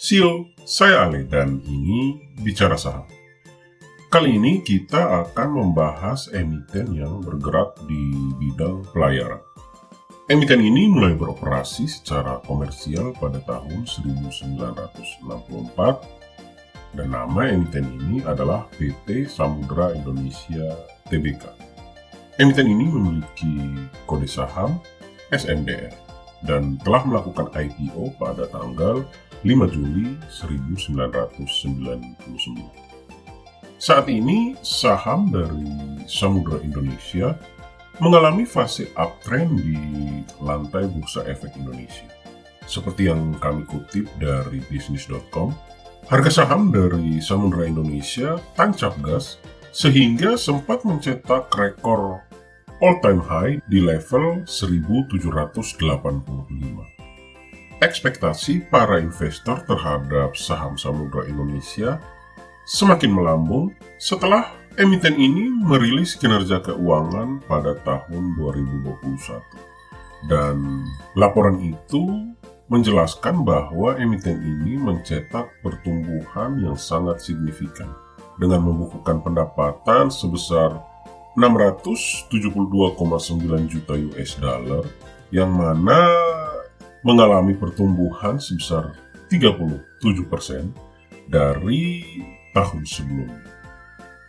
Sio, saya Ale dan ini Bicara Saham. Kali ini kita akan membahas emiten yang bergerak di bidang pelayaran. Emiten ini mulai beroperasi secara komersial pada tahun 1964 dan nama emiten ini adalah PT Samudra Indonesia Tbk. Emiten ini memiliki kode saham SMDR dan telah melakukan IPO pada tanggal 5 Juli 1999. Saat ini, saham dari Samudra Indonesia mengalami fase uptrend di lantai Bursa Efek Indonesia. Seperti yang kami kutip dari bisnis.com, harga saham dari Samudra Indonesia tancap gas sehingga sempat mencetak rekor all-time high di level 1785. Ekspektasi para investor terhadap saham Samudra Indonesia semakin melambung setelah emiten ini merilis kinerja keuangan pada tahun 2021. Dan laporan itu menjelaskan bahwa emiten ini mencetak pertumbuhan yang sangat signifikan dengan membukukan pendapatan sebesar 672,9 juta US dollar yang mana mengalami pertumbuhan sebesar 37% dari tahun sebelumnya.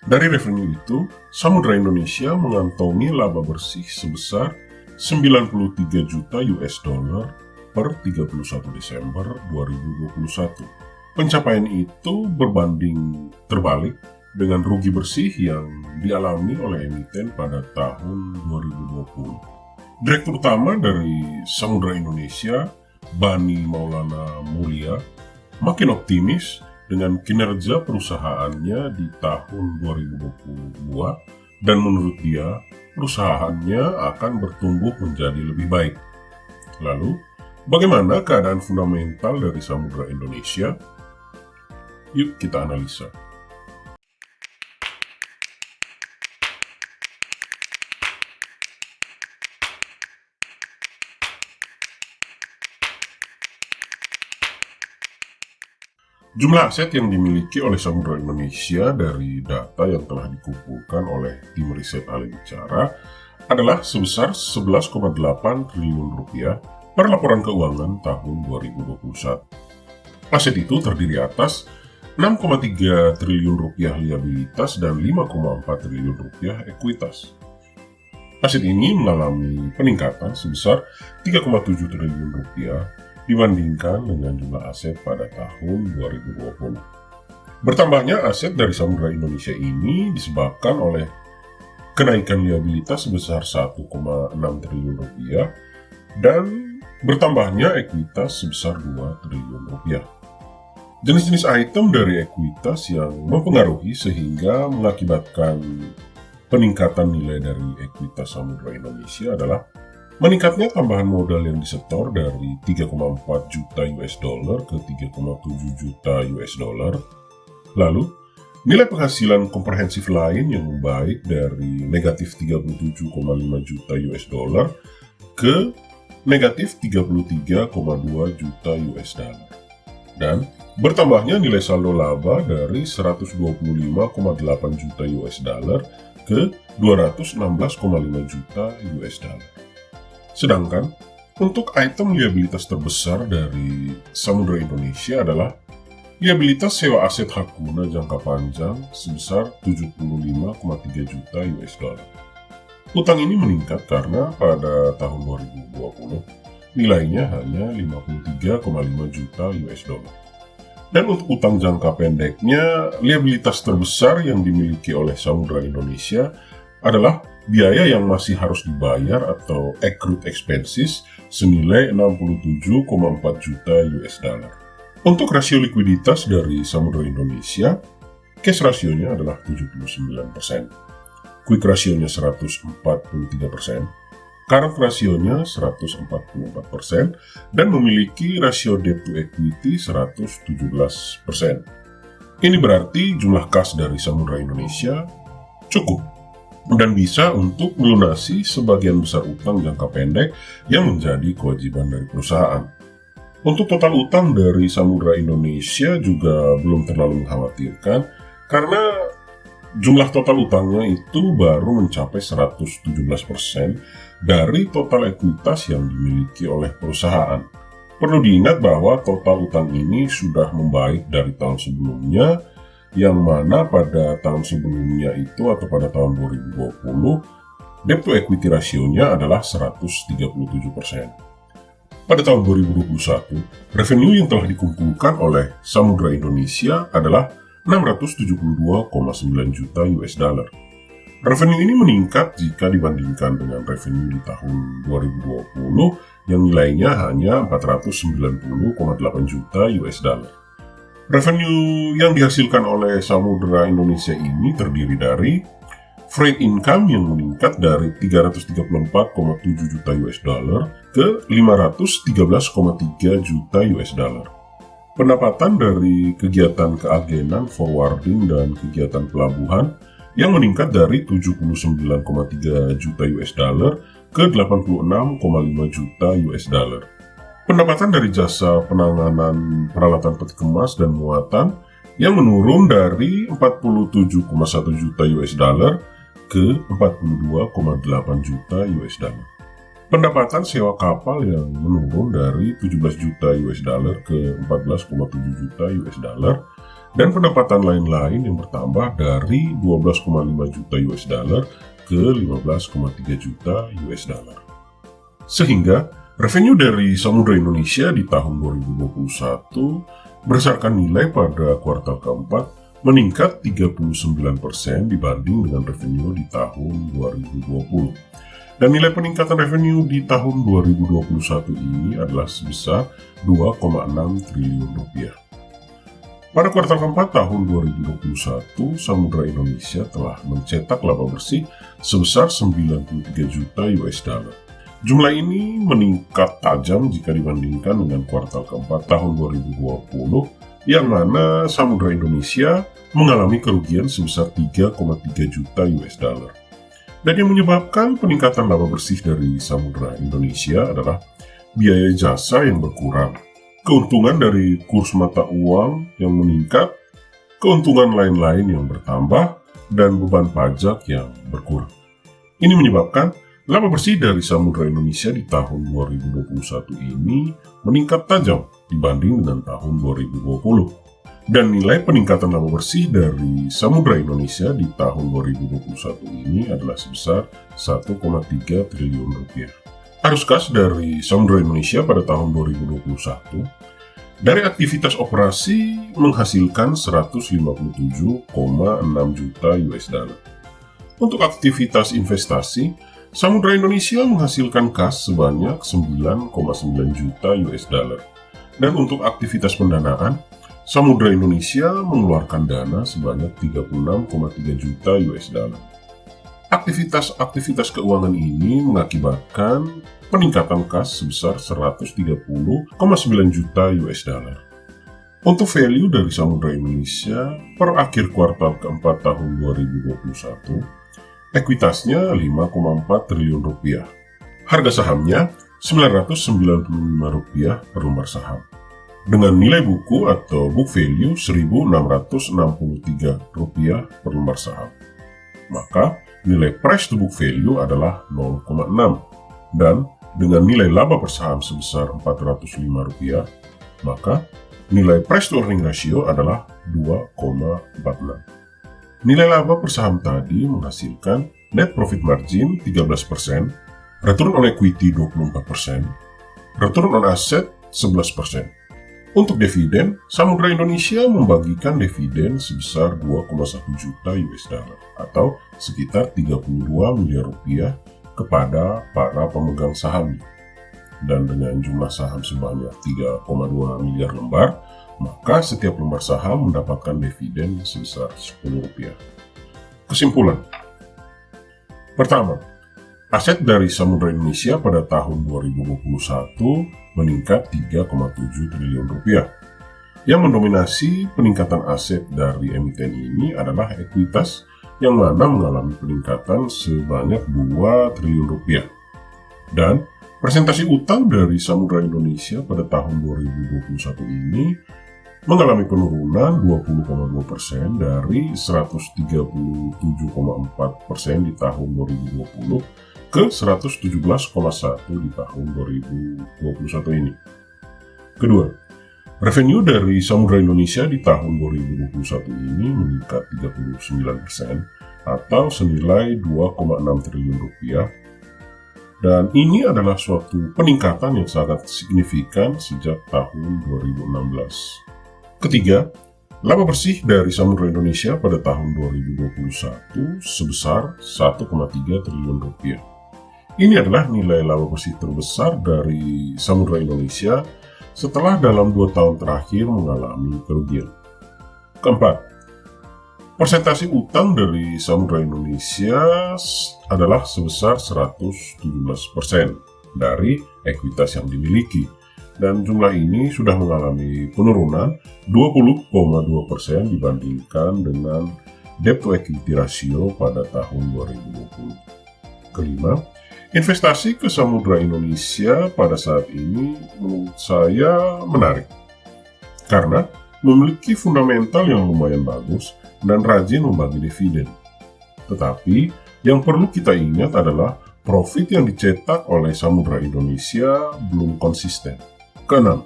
Dari revenue itu, Samudra Indonesia mengantongi laba bersih sebesar 93 juta US dollar per 31 Desember 2021. Pencapaian itu berbanding terbalik dengan rugi bersih yang dialami oleh emiten pada tahun 2020. Direktur utama dari Samudra Indonesia, Bani Maulana Mulia, makin optimis dengan kinerja perusahaannya di tahun 2022 dan menurut dia, perusahaannya akan bertumbuh menjadi lebih baik. Lalu, bagaimana keadaan fundamental dari Samudra Indonesia? Yuk kita analisa. Jumlah aset yang dimiliki oleh Samudra Indonesia dari data yang telah dikumpulkan oleh tim riset Ale Bicara adalah sebesar 11,8 triliun rupiah per laporan keuangan tahun 2021. Aset itu terdiri atas 6,3 triliun rupiah liabilitas dan 5,4 triliun rupiah ekuitas. Aset ini mengalami peningkatan sebesar 3,7 triliun rupiah dibandingkan dengan jumlah aset pada tahun 2020. Bertambahnya aset dari Samudra Indonesia ini disebabkan oleh kenaikan liabilitas sebesar 1,6 triliun rupiah dan bertambahnya ekuitas sebesar 2 triliun rupiah. Jenis-jenis item dari ekuitas yang mempengaruhi sehingga mengakibatkan peningkatan nilai dari ekuitas Samudra Indonesia adalah meningkatnya tambahan modal yang disetor dari 3,4 juta US dollar ke 3,7 juta US dollar. Lalu, nilai penghasilan komprehensif lain yang membaik dari negatif 37,5 juta US dollar ke negatif 33,2 juta US dollar. Dan bertambahnya nilai saldo laba dari 125,8 juta US dollar ke 216,5 juta US dollar. Sedangkan, untuk item liabilitas terbesar dari Samudra Indonesia adalah liabilitas sewa aset hak guna jangka panjang sebesar 75,3 juta US dollar. Utang ini meningkat karena pada tahun 2020 nilainya hanya 53,5 juta US dollar. Dan untuk utang jangka pendeknya, liabilitas terbesar yang dimiliki oleh Samudra Indonesia adalah biaya yang masih harus dibayar atau accrued expenses senilai 67,4 juta US dollar. Untuk rasio likuiditas dari Samudra Indonesia, cash rasionya adalah 79%, quick rasionya 143%, current rasionya 144%, dan memiliki rasio debt to equity 117%. Ini berarti jumlah kas dari Samudra Indonesia cukup dan bisa untuk melunasi sebagian besar utang jangka pendek yang menjadi kewajiban dari perusahaan. Untuk total utang dari Samudra Indonesia juga belum terlalu mengkhawatirkan karena jumlah total utangnya itu baru mencapai 117% dari total ekuitas yang dimiliki oleh perusahaan. Perlu diingat bahwa total utang ini sudah membaik dari tahun sebelumnya, yang mana pada tahun sebelumnya itu atau pada tahun 2020, debt to equity rasionya adalah 137%. Pada tahun 2021, revenue yang telah dikumpulkan oleh Samudra Indonesia adalah 672,9 juta US dollar. Revenue ini meningkat jika dibandingkan dengan revenue di tahun 2020 yang nilainya hanya 490,8 juta US dollar. Revenue yang dihasilkan oleh Samudra Indonesia ini terdiri dari freight income yang meningkat dari 334,7 juta US dollar ke 513,3 juta US dollar. Pendapatan dari kegiatan keagenan, forwarding, dan kegiatan pelabuhan yang meningkat dari 79,3 juta US dollar ke 86,5 juta US dollar. Pendapatan dari jasa penanganan peralatan peti kemas dan muatan yang menurun dari 47,1 juta US dollar ke 42,8 juta US dollar. Pendapatan sewa kapal yang menurun dari 17 juta US dollar ke 14,7 juta US dollar, dan pendapatan lain-lain yang bertambah dari 12,5 juta US dollar ke 15,3 juta US dollar. Sehingga revenue dari Samudra Indonesia di tahun 2021 berdasarkan nilai pada kuartal keempat meningkat 39% dibanding dengan revenue di tahun 2020. Dan nilai peningkatan revenue di tahun 2021 ini adalah sebesar 2,6 triliun rupiah. Pada kuartal keempat tahun 2021, Samudra Indonesia telah mencetak laba bersih sebesar 93 juta US dollar. Jumlah ini meningkat tajam jika dibandingkan dengan kuartal keempat tahun 2020, yang mana Samudra Indonesia mengalami kerugian sebesar 3,3 juta US dollar. Dan yang menyebabkan peningkatan laba bersih dari Samudra Indonesia adalah biaya jasa yang berkurang, keuntungan dari kurs mata uang yang meningkat, keuntungan lain-lain yang bertambah, dan beban pajak yang berkurang. Ini menyebabkan laba bersih dari Samudra Indonesia di tahun 2021 ini meningkat tajam dibanding dengan tahun 2020. Dan nilai peningkatan laba bersih dari Samudra Indonesia di tahun 2021 ini adalah sebesar 1,3 triliun rupiah. Arus kas dari Samudra Indonesia pada tahun 2021 dari aktivitas operasi menghasilkan 157,6 juta US dollar. Untuk aktivitas investasi, Samudra Indonesia menghasilkan kas sebanyak 9,9 juta US dollar. Dan untuk aktivitas pendanaan, Samudra Indonesia mengeluarkan dana sebanyak 36,3 juta US dollar. Aktivitas keuangan ini mengakibatkan peningkatan kas sebesar 130,9 juta US dollar. Untuk value dari Samudra Indonesia per akhir kuartal keempat tahun 2021, ekuitasnya 5,4 triliun rupiah. Harga sahamnya Rp995 per lembar saham. Dengan nilai buku atau book value Rp1.663 per lembar saham. Maka nilai price to book value adalah 0,6. Dan dengan nilai laba per saham sebesar Rp405, maka nilai price to earning ratio adalah 2,46. Nilai laba per saham tadi menghasilkan net profit margin 13%, return on equity 24%, return on asset 11%. Untuk dividen, Samudra Indonesia membagikan dividen sebesar 2,1 juta US dollar atau sekitar 32 miliar rupiah kepada para pemegang sahamnya. Dan dengan jumlah saham sebanyak 3,2 miliar lembar, maka setiap lembar saham mendapatkan dividen sebesar 10 rupiah. Kesimpulan. Pertama, aset dari Samudra Indonesia pada tahun 2021 meningkat 3,7 triliun rupiah. Yang mendominasi peningkatan aset dari emiten ini adalah ekuitas yang mana mengalami peningkatan sebanyak 2 triliun rupiah. Dan Presentasi utang dari Samudra Indonesia pada tahun 2021 ini mengalami penurunan 20,2% dari 137,4% di tahun 2020 ke 117,1% di tahun 2021 ini. Kedua, revenue dari Samudra Indonesia di tahun 2021 ini meningkat 39% atau senilai 2,6 triliun rupiah. Dan ini adalah suatu peningkatan yang sangat signifikan sejak tahun 2016. Ketiga, laba bersih dari Samudra Indonesia pada tahun 2021 sebesar 1,3 triliun rupiah. Ini adalah nilai laba bersih terbesar dari Samudra Indonesia setelah dalam 2 tahun terakhir mengalami kerugian. Keempat, persentase utang dari Samudra Indonesia adalah sebesar 117% dari ekuitas yang dimiliki, dan jumlah ini sudah mengalami penurunan 20,2% dibandingkan dengan debt to equity ratio pada tahun 2020. Kelima, investasi ke Samudra Indonesia pada saat ini menurut saya menarik karena memiliki fundamental yang lumayan bagus dan rajin membagi dividen. Tetapi, yang perlu kita ingat adalah profit yang dicetak oleh Samudra Indonesia belum konsisten. Keenam,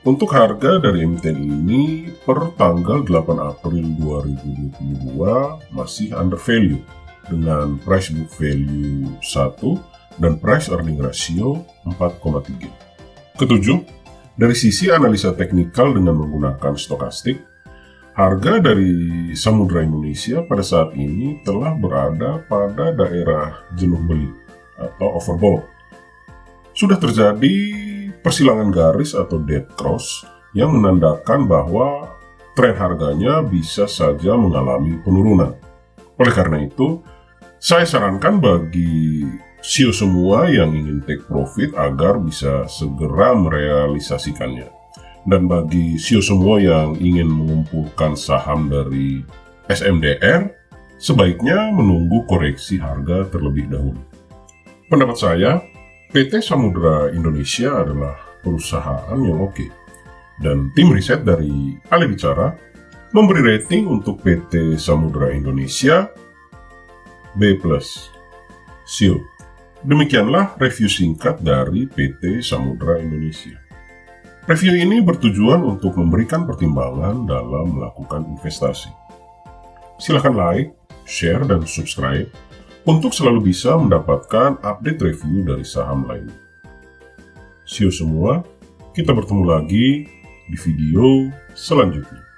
untuk harga dari emiten ini per tanggal 8 April 2022 masih under value dengan price book value 1 dan price earning ratio 4,3. Ketujuh, dari sisi analisa teknikal dengan menggunakan stokastik, harga dari Samudra Indonesia pada saat ini telah berada pada daerah jenuh beli atau overbought. Sudah terjadi persilangan garis atau dead cross yang menandakan bahwa tren harganya bisa saja mengalami penurunan. Oleh karena itu, saya sarankan bagi CEO semua yang ingin take profit agar bisa segera merealisasikannya. Dan bagi CEO semua yang ingin mengumpulkan saham dari SMDR, sebaiknya menunggu koreksi harga terlebih dahulu. Pendapat saya, PT Samudra Indonesia adalah perusahaan yang oke. Dan tim riset dari Ali Bicara memberi rating untuk PT Samudra Indonesia B+. CEO. Demikianlah review singkat dari PT Samudra Indonesia. Review ini bertujuan untuk memberikan pertimbangan dalam melakukan investasi. Silakan like, share, dan subscribe untuk selalu bisa mendapatkan update review dari saham lain. See you semua, kita bertemu lagi di video selanjutnya.